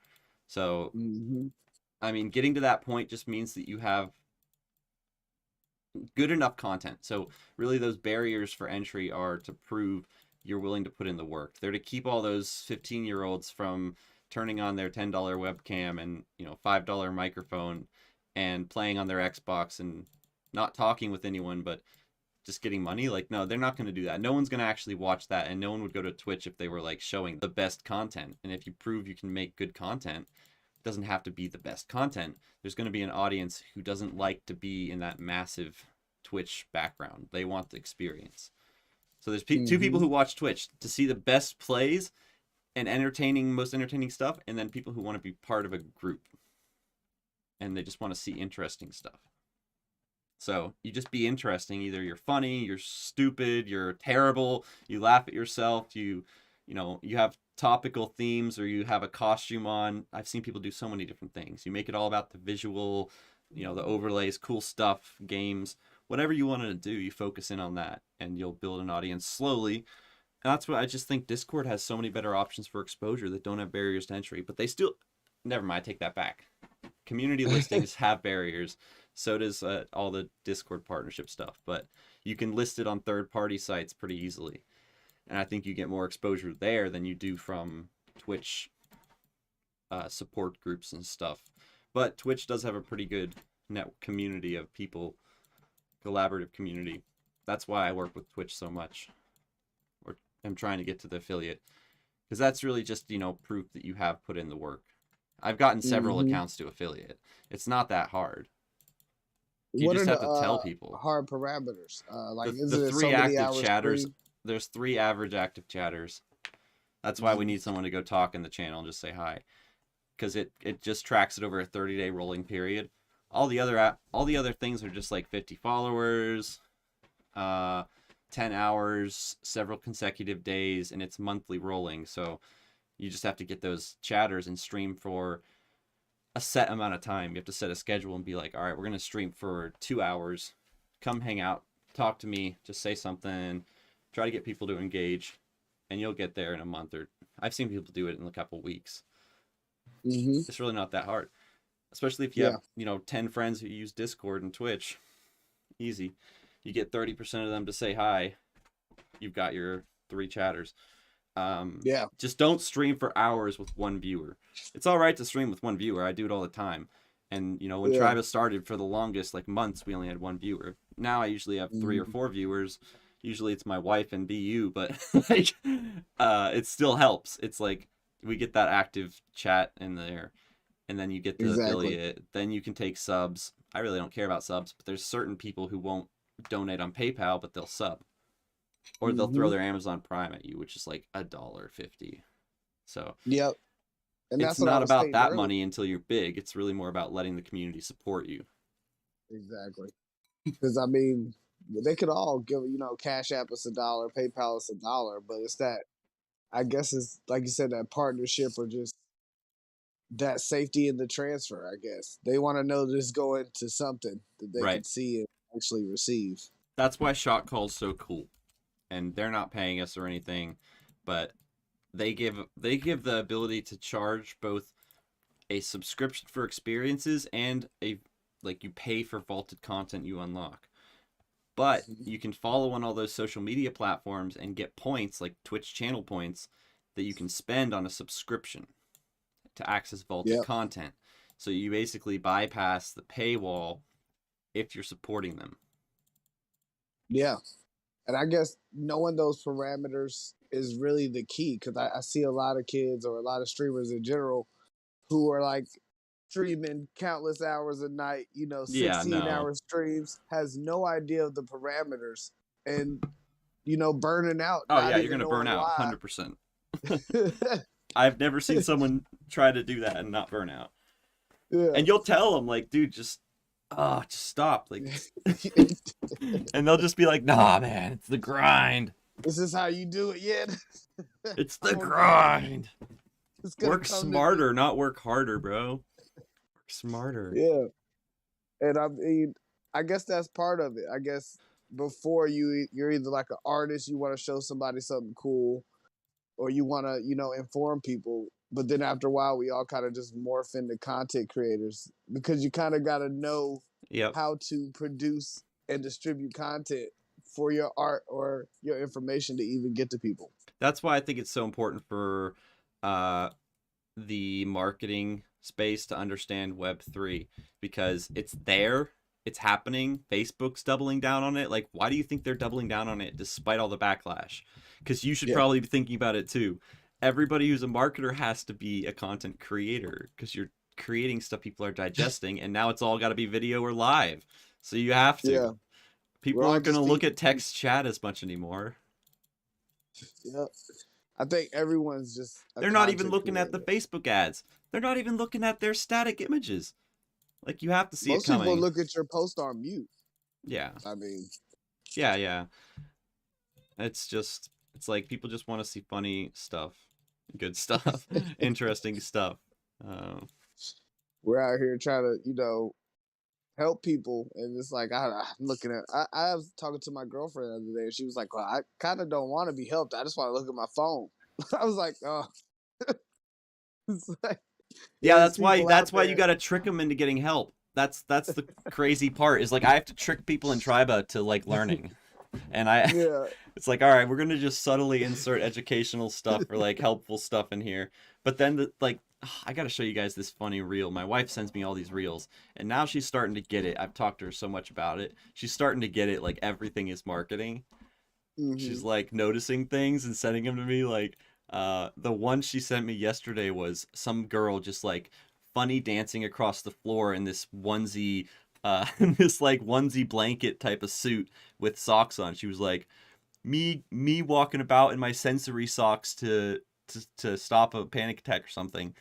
So, I mean, getting to that point just means that you have good enough content. So really those barriers for entry are to prove you're willing to put in the work. They're to keep all those 15-year-olds from turning on their $10 webcam and $5 microphone and playing on their Xbox and not talking with anyone but just getting money. Like, no, they're not going to do that. No one's going to actually watch that, and no one would go to Twitch if they were like showing the best content. And if you prove you can make good content, it doesn't have to be the best content. There's going to be an audience who doesn't like to be in that massive Twitch background. They want the experience. So there's two people who watch Twitch to see the best plays and most entertaining stuff, and then people who want to be part of a group and they just want to see interesting stuff. So you just be interesting. Either you're funny, you're stupid, you're terrible, you laugh at yourself, you have topical themes, or you have a costume on. I've seen people do so many different things. You make it all about the visual, the overlays, cool stuff, games, whatever you want to do, you focus in on that and you'll build an audience slowly. And that's what I just think Discord has so many better options for exposure that don't have barriers to entry, but they still, never mind, I take that back. Community listings have barriers. So does all the Discord partnership stuff, but you can list it on third-party sites pretty easily. And I think you get more exposure there than you do from Twitch support groups and stuff. But Twitch does have a pretty good net community of people, collaborative community. that's why I work with Twitch so much, or I'm trying to get to the affiliate, because that's really just, you know, proof that you have put in the work. I've gotten several accounts to affiliate. It's not that hard. You What just are have the to tell people. hard parameters? Like, is The it so three many active hours chatters. free? There's 3 average active chatters. That's why we need someone to go talk in the channel and just say hi, because it just tracks it over a 30-day rolling period. All the other things are just like 50 followers, 10 hours, several consecutive days, and it's monthly rolling. So you just have to get those chatters and stream for a set amount of time. You have to set a schedule and be like, all right, we're going to stream for 2 hours. Come hang out, talk to me, just say something, try to get people to engage, and you'll get there in a month. Or I've seen people do it in a couple weeks. It's really not that hard, especially if you have, you know, 10 friends who use Discord and Twitch. Easy. You get 30% of them to say hi, you've got your 3 chatters. Just don't stream for hours with 1 viewer. It's all right to stream with 1 viewer. I do it all the time. And, you know, when Triba started, for the longest, like, months, we only had 1 viewer. Now I usually have 3 or 4 viewers. Usually it's my wife and BU, but like, it still helps. It's like we get that active chat in there, and then you get the affiliate. Then you can take subs. I really don't care about subs, but there's certain people who won't donate on PayPal, but they'll sub. Or they'll throw their Amazon Prime at you, which is like $1.50. So and it's not about that money until you're big. It's really more about letting the community support you. Exactly. Because I mean, they could all give, you know, Cash App us $1, PayPal us $1, but it's that, I guess it's like you said, that partnership, or just that safety in the transfer. I guess they want to know that it's going to something that they can see and actually receive. That's why Shot Call's so cool. And they're not paying us or anything, but they give the ability to charge both a subscription for experiences and a, like, you pay for vaulted content you unlock. But you can follow on all those social media platforms and get points, like Twitch channel points, that you can spend on a subscription to access vaulted content. So you basically bypass the paywall if you're supporting them. Yeah. And I guess knowing those parameters is really the key, because I see a lot of kids, or a lot of streamers in general, who are like streaming countless hours a night, you know, 16-hour streams, has no idea of the parameters, and, you know, burning out. Oh, yeah, you're going to burn out 100%. I've never seen someone try to do that and not burn out. And you'll tell them, like, dude, just stop. Like, and they'll just be like, nah, man, it's the grind. This is how you do it, yeah. It's the grind. Work smarter, not work harder, bro. Work smarter. Yeah. And I mean, I guess that's part of it. I guess before you're either like an artist, you want to show somebody something cool, or you want to, you know, inform people. But then after a while, we all kind of just morph into content creators, because you kind of got to know how to produce and distribute content for your art or your information to even get to people. That's why I think it's so important for the marketing space to understand Web3, because it's there, it's happening. Facebook's doubling down on it. Like, why do you think they're doubling down on it despite all the backlash? Because you should probably be thinking about it too. Everybody who's a marketer has to be a content creator, because you're creating stuff people are digesting, and now it's all got to be video or live. So you have to. Yeah. People aren't going to look at text chat as much anymore. Yeah. I think everyone's just... They're not even looking at the Facebook ads. They're not even looking at their static images. Like, you have to see it coming. Most people look at your post on mute. Yeah. I mean... Yeah. It's just... It's like people just want to see funny stuff. Good stuff. Interesting stuff. We're out here trying to, you know, help people, and it's like I'm looking at. I was talking to my girlfriend the other day, and she was like, "Well, I kind of don't want to be helped. I just want to look at my phone." I was like, "Oh." It's like, yeah, that's why you got to trick them into getting help. That's the crazy part, is like I have to trick people in Triba to like learning. And it's like, all right, we're gonna just subtly insert educational stuff or like helpful stuff in here, but then I gotta show you guys this funny reel. My wife sends me all these reels, and now she's starting to get it. I've talked to her so much about it. She's starting to get it. Like everything is marketing. She's Mm-hmm. like noticing things and sending them to me. Like, the one she sent me yesterday was some girl just like funny dancing across the floor in this onesie, this like onesie blanket type of suit with socks on. She was like, me walking about in my sensory socks to stop a panic attack or something.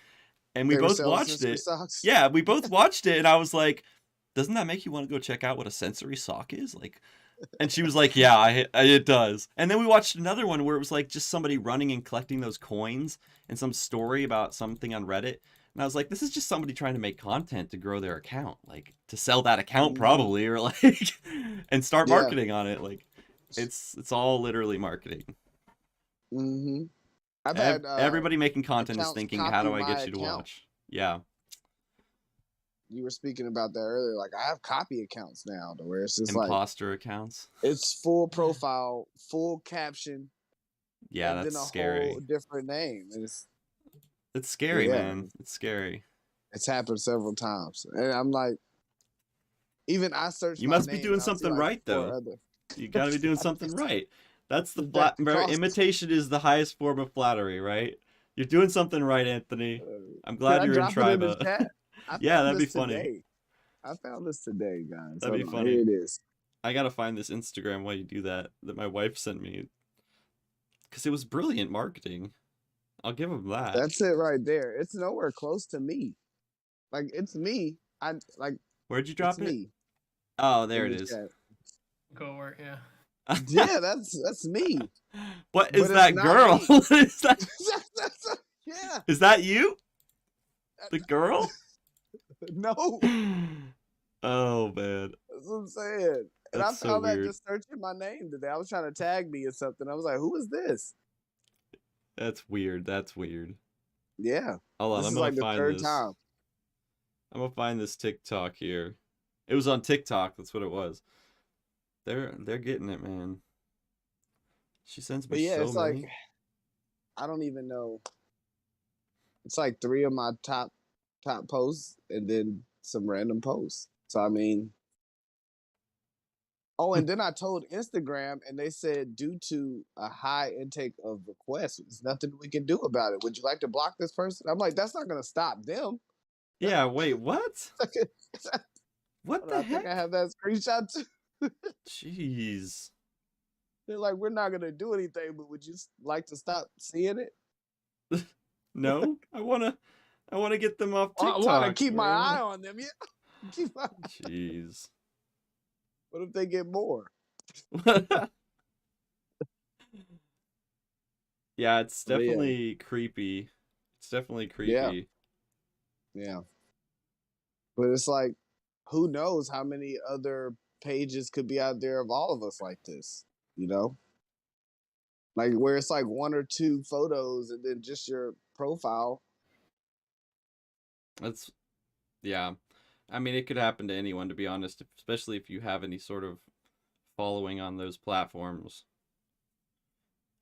And we They were both selling watched sensory it. socks. Yeah, we both watched it, and I was like, doesn't that make you want to go check out what a sensory sock is? Like, and she was like, yeah, it does. And then we watched another one where it was like just somebody running and collecting those coins and some story about something on Reddit. And I was like, this is just somebody trying to make content to grow their account, like to sell that account Mhm. probably, or like, and start Yeah. marketing on it. Like, it's all literally marketing. Mm-hmm. I've had Everybody making content is accounts thinking, how do copy I get my you to account. watch? Yeah. You were speaking about that earlier. Like I have copy accounts now, to where it's just like Imposter accounts. it's full profile, full caption, Yeah, and then that's a scary. whole different name. And It's scary, Yeah. man. It's scary. it's happened several times, and I'm like, even I searched. You my must be name, doing and I'll see, something like, right, 4 though. other. You got to be doing something right. That's the That costs- imitation is the highest form of flattery, right? You're doing something right, Anthony. I'm Can glad I you're in drop it in the Triba. chat? I Yeah, found that'd be this funny. today. I found this today, guys. That'd be Hold on, funny. Here it is. I gotta find this Instagram while you do that my wife sent me, because it was brilliant marketing. I'll give him that. That's it right there. It's nowhere close to me. Like it's me. I like. Where'd you It's drop it? me. Oh, there in it the is. chat. Go work, yeah. Yeah, that's me. What But is it's that not girl? me. What is that? Yeah. Is that you? The girl? No. Oh man, That's what I'm saying. And that's I so found that weird. just searching my name today. I was trying to tag me or something. I was like, who is this? That's weird. That's weird. Yeah. Hold on, This I'm is gonna like the find third this. time. I'm gonna find this TikTok here. It was on TikTok. That's what it was. They're getting it, man. She sends But me yeah, so it's many. like I don't even know. It's like 3 of my top posts and then some random posts. So I mean, oh, and then I told Instagram and they said due to a high intake of requests, there's nothing we can do about it. Would you like to block this person? I'm like, that's not gonna stop them. Yeah. Wait. What? What the I think I heck? have that screenshot too. Jeez. They're like, we're not gonna do anything, but would you like to stop seeing it? No. I wanna get them off I TikTok. want to keep my man. eye on them. Yeah. Keep my... Jeez. What if they get more? Yeah, it's But yeah. definitely creepy. It's definitely creepy. Yeah. But it's like, who knows how many other pages could be out there of all of us like this, you know? Like where it's like 1 or 2 photos and then just your profile. That's yeah. I mean, it could happen to anyone, to be honest, especially if you have any sort of following on those platforms.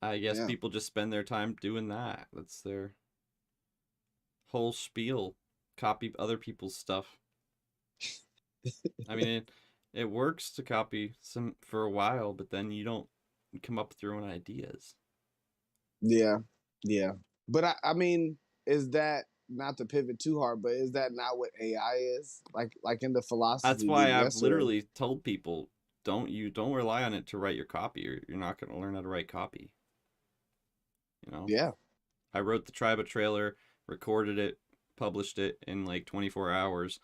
I guess Yeah. people just spend their time doing that. That's their whole spiel. Copy other people's stuff. I mean, it works to copy some for a while, but then you don't come up with your own ideas. Yeah. Yeah. But I mean, is that not to pivot too hard, but is that not what AI is? Like in the philosophy. That's why I've yesterday. literally told people, don't rely on it to write your copy, or you're not going to learn how to write copy. You know? Yeah. I wrote the Triba trailer, recorded it, published it in like 24 hours.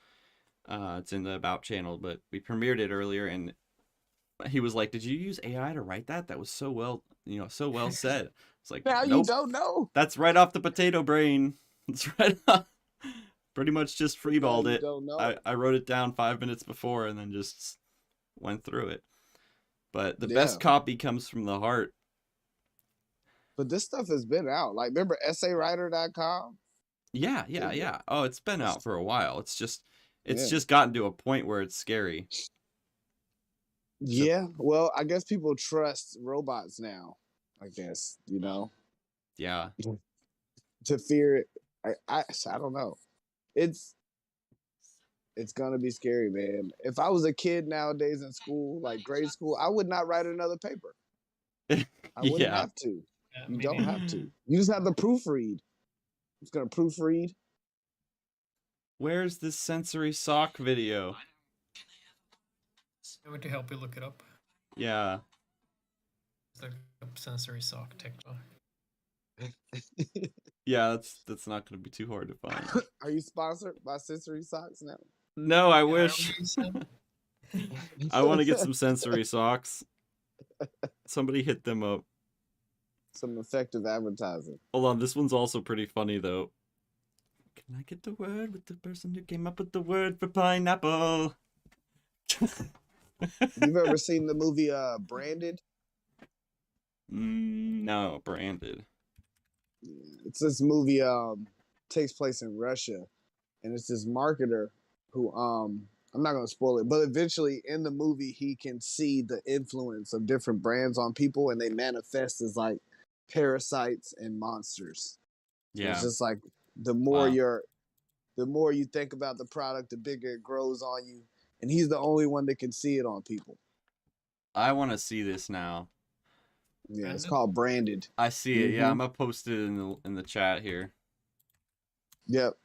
It's in the About channel, but we premiered it earlier, and he was like, "Did you use AI to write that? That was so well, so well said." It's like, Now nope, you don't know. that's right off the potato brain. It's right off. Pretty much just freeballed Now you it. don't know. I wrote it down 5 minutes before and then just went through it. But the Yeah. best copy comes from the heart. But this stuff has been out. Like, remember essaywriter.com? Yeah. Oh, it's been out for a while. It's just Yeah. just gotten to a point where it's scary. Yeah. Well, I guess people trust robots now. I guess, Yeah. to fear it. I don't know. It's gonna be scary, man. If I was a kid nowadays in school, like grade school, I would not write another paper. I wouldn't Yeah. have to. Yeah, You me don't neither. have to. You just have to proofread. It's gonna proofread. Where's this sensory sock video? I want to help you look it up. Yeah. It's like a sensory sock TikTok. Yeah, that's not gonna be too hard to find. Are you sponsored by Sensory Socks now? No, I Yeah, wish. I want to get some sensory socks. Somebody hit them up. Some effective advertising. Hold on, this one's also pretty funny though. Can I get the word with the person who came up with the word for pineapple? You've ever seen the movie Branded? No, branded. It's this movie takes place in Russia, and it's this marketer who I'm not gonna spoil it, but eventually in the movie he can see the influence of different brands on people, and they manifest as like parasites and monsters. So Yeah. it's just like the more Wow. the more you think about the product, the bigger it grows on you. And he's the only one that can see it on people. I want to see this now. Yeah, it's Branded? called Branded. I see it. Yeah, Mhm. I'm gonna post it in the chat here. Yep.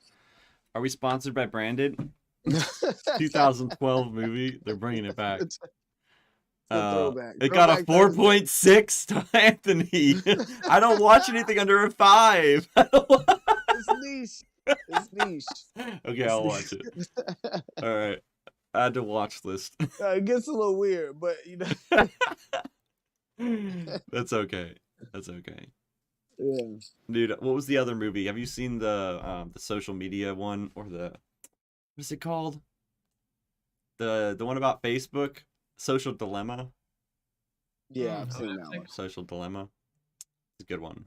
Are we sponsored by Branded? 2012 movie. They're bringing it back. It's a throwback. It got a Throwback Thursday. 4.6 to Anthony. I don't watch anything under a 5. It's niche. It's niche. Okay, It's I'll watch niche. it. All right, add to watch list. It gets a little weird, but you know. That's okay. That's okay. Yeah. Dude, what was the other movie? Have you seen the social media one, or the, what is it called? The one about Facebook, Social Dilemma. Yeah, I've Oh, seen yeah, that one. Social Dilemma. It's a good one.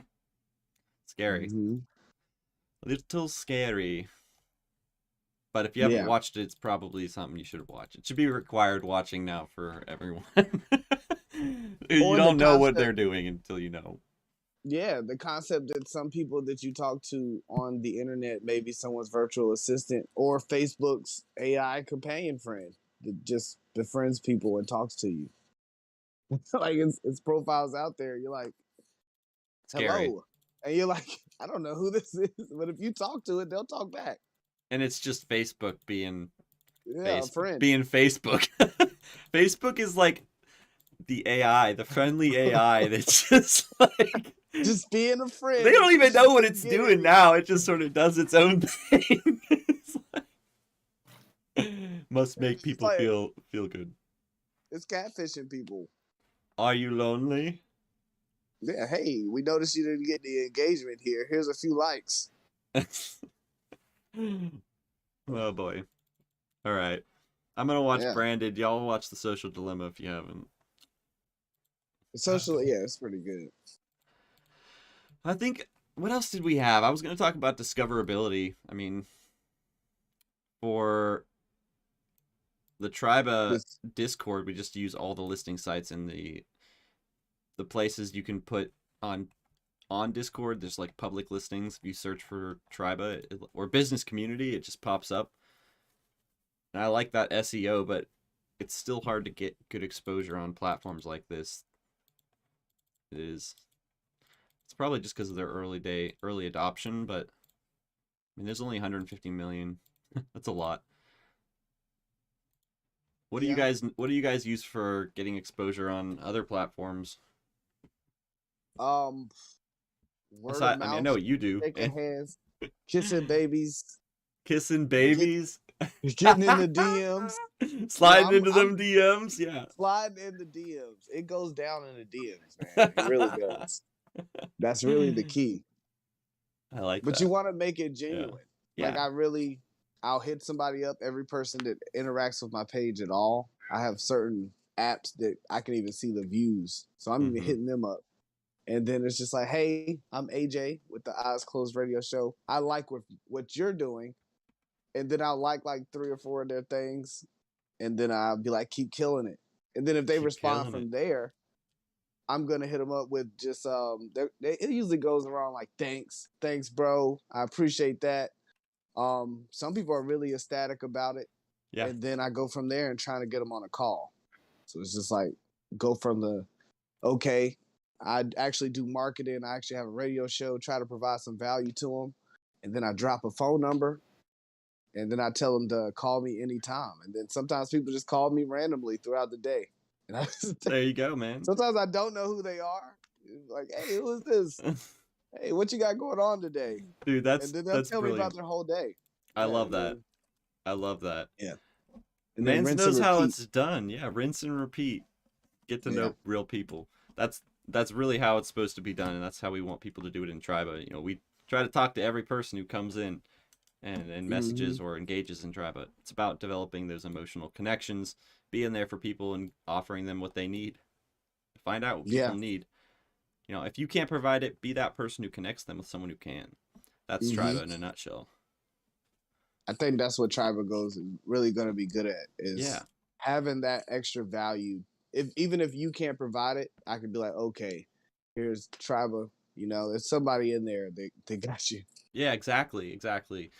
Scary. Mhm. A little scary. But if you haven't Yeah. watched it, it's probably something you should watch. It should be required watching now for everyone. You Or the don't know what concept- they're doing until you know. Yeah, the concept that some people that you talk to on the internet may be someone's virtual assistant or Facebook's AI companion friend that just befriends people and talks to you. Like it's profiles out there. You're like, Scary. hello. And you're like, I don't know who this is. But if you talk to it, they'll talk back. And it's just Facebook being Yeah, a friend. being Facebook. Facebook is like the AI, the friendly AI that's just like, Just being a friend. they don't even know what it's Get it. doing now. It just sort of does its own thing. It's like, must make It's people like- feel good. It's catfishing people. Are you lonely? Yeah, hey, we noticed you didn't get the engagement here. Here's a few likes. Oh boy. All right. I'm going to watch Yeah. Branded. Y'all watch The Social Dilemma if you haven't. Social, yeah, it's pretty good. I think, what else did we have? I was going to talk about discoverability. I mean, for the Triba This- Discord, we just use all the listing sites in the places you can put on Discord. There's like public listings. If you search for Triba or business community, it just pops up. And I like that SEO, but it's still hard to get good exposure on platforms like this. It is. It's probably just because of their early adoption, but I mean, there's only 150 million. That's a lot. What do you guys use for getting exposure on other platforms? Word Aside, of mouth, I mean, I know what you do. shaking hands, kissing babies, Kissing babies, getting in the DMs, sliding Yeah, into them DMs. Yeah. sliding in the DMs. It goes down in the DMs, man. It really does. That's really the key. I like But that. you want to make it genuine. Yeah. Like I'll hit somebody up. Every person that interacts with my page at all, I have certain apps that I can even see the views. So I'm even Mhm. hitting them up. And then it's just like, hey, I'm AJ with the Eyes Closed Radio Show. I like what you're doing. And then I'll like 3 or 4 of their things. And then I'll be like, keep killing it. And then if they Keep respond killing from there, I'm gonna hit them up with just it usually goes around like thanks, bro. I appreciate that. Some people are really ecstatic about it, Yeah. and then I go from there and trying to get them on a call. So it's just like go from the okay, I actually do marketing. I actually have a radio show. Try to provide some value to them, and then I drop a phone number, and then I tell them to call me anytime. And then sometimes people just call me randomly throughout the day. And There you go, man. sometimes I don't know who they are. Like, hey, who is this? Hey, what you got going on today? Dude, And then they'll tell me brilliant. about their whole day. I Yeah, love that. man. I love that. Yeah. And then Mans rinse knows and how repeat. it's done. Yeah, rinse and repeat. Get to Yeah. know real people. That's really how it's supposed to be done, and that's how we want people to do it in Triba. You know, we try to talk to every person who comes in and messages or engages in Triba. It's about developing those emotional connections, being there for people and offering them what they need. Find out what people need. You know, if you can't provide it, be that person who connects them with someone who can. That's Triba in a nutshell. I think that's what Triba Goes is really going to be good at is Yeah. having that extra value. Even if you can't provide it, I could be like, okay, here's Triba. You know, there's somebody in there they got you. Yeah, exactly.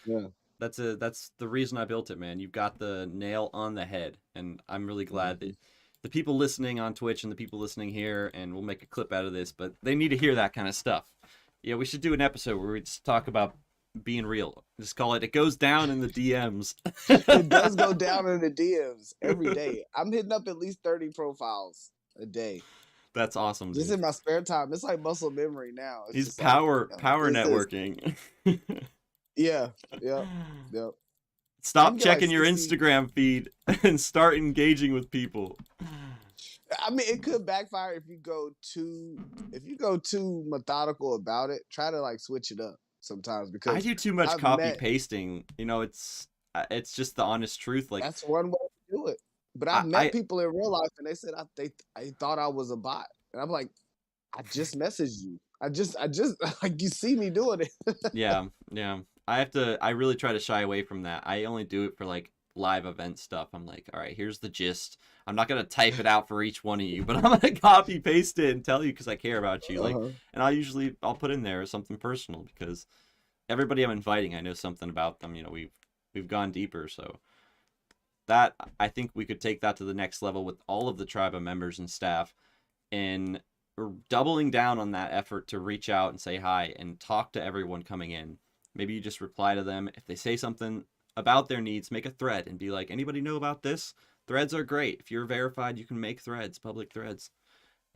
Yeah. That's the reason I built it, man. You've got the nail on the head, and I'm really glad that the people listening on Twitch and the people listening here, and we'll make a clip out of this, but they need to hear that kind of stuff. Yeah, we should do an episode where we just talk about being real. Just call it Goes Down in the DMs. It does go down in the DMs every day. I'm hitting up at least 30 profiles a day. That's awesome, Just dude. in my spare time. It's like muscle memory now. It's He's just power like, power networking. Yeah. Yep. Stop can get, like, checking your 60 Instagram feed and start engaging with people. I mean, it could backfire if you go too methodical about it. Try to like switch it up sometimes because I do too much I've copy met- pasting. You know, it's just the honest truth. Like, that's one way to do it. But I've met people in real life and they said they thought I was a bot, and I'm like, I just messaged you. I just like you see me doing it. yeah. I really try to shy away from that. I only do it for like live event stuff. I'm like, all right, here's the gist. I'm not gonna type it out for each one of you, but I'm gonna copy paste it and tell you because I care about you. Like, and I'll put in there something personal because everybody I'm inviting, I know something about them. You know, we've gone deeper, so that I think we could take that to the next level with all of the Triba members and staff, and we're doubling down on that effort to reach out and say hi and talk to everyone coming in. Maybe you just reply to them. If they say something about their needs, make a thread and be like, anybody know about this? Threads are great. If you're verified, you can make threads, public threads.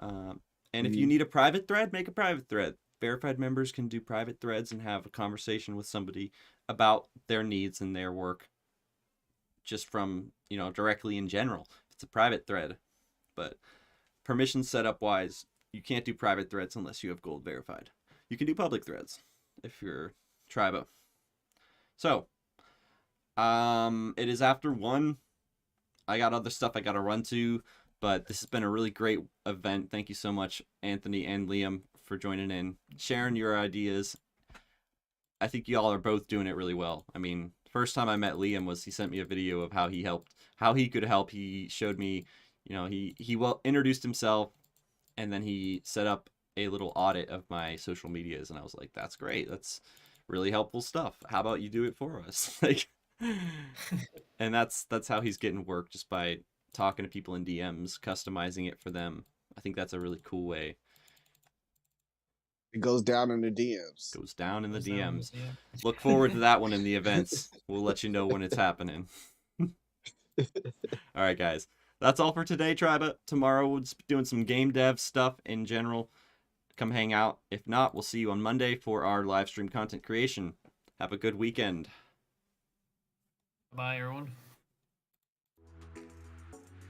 And if you need a private thread, make a private thread. Verified members can do private threads and have a conversation with somebody about their needs and their work just from, you know, directly in general. It's a private thread. But permission setup wise, you can't do private threads unless you have gold verified. You can do public threads if you're Triba. So, it is after 1. I got other stuff I got to run to, but this has been a really great event. Thank you so much, Anthony and Liam, for joining in, sharing your ideas. I think y'all are both doing it really well. I mean, first time I met Liam was he sent me a video of how he could help. He showed me, you know, he introduced himself, and then he set up a little audit of my social medias, and I was like, that's great. That's really helpful stuff. How about you do it for us? Like, and that's how he's getting work, just by talking to people in DMs, customizing it for them. I think that's a really cool way. It goes down in the DMs. Goes down in the DMs. Look forward to that one in the events. We'll let you know when it's happening. All right, guys. That's all for today, Triba. Tomorrow we'll just be doing some game dev stuff in general. Come hang out. If not, we'll see you on Monday for our live stream content creation. Have a good weekend. Bye, everyone.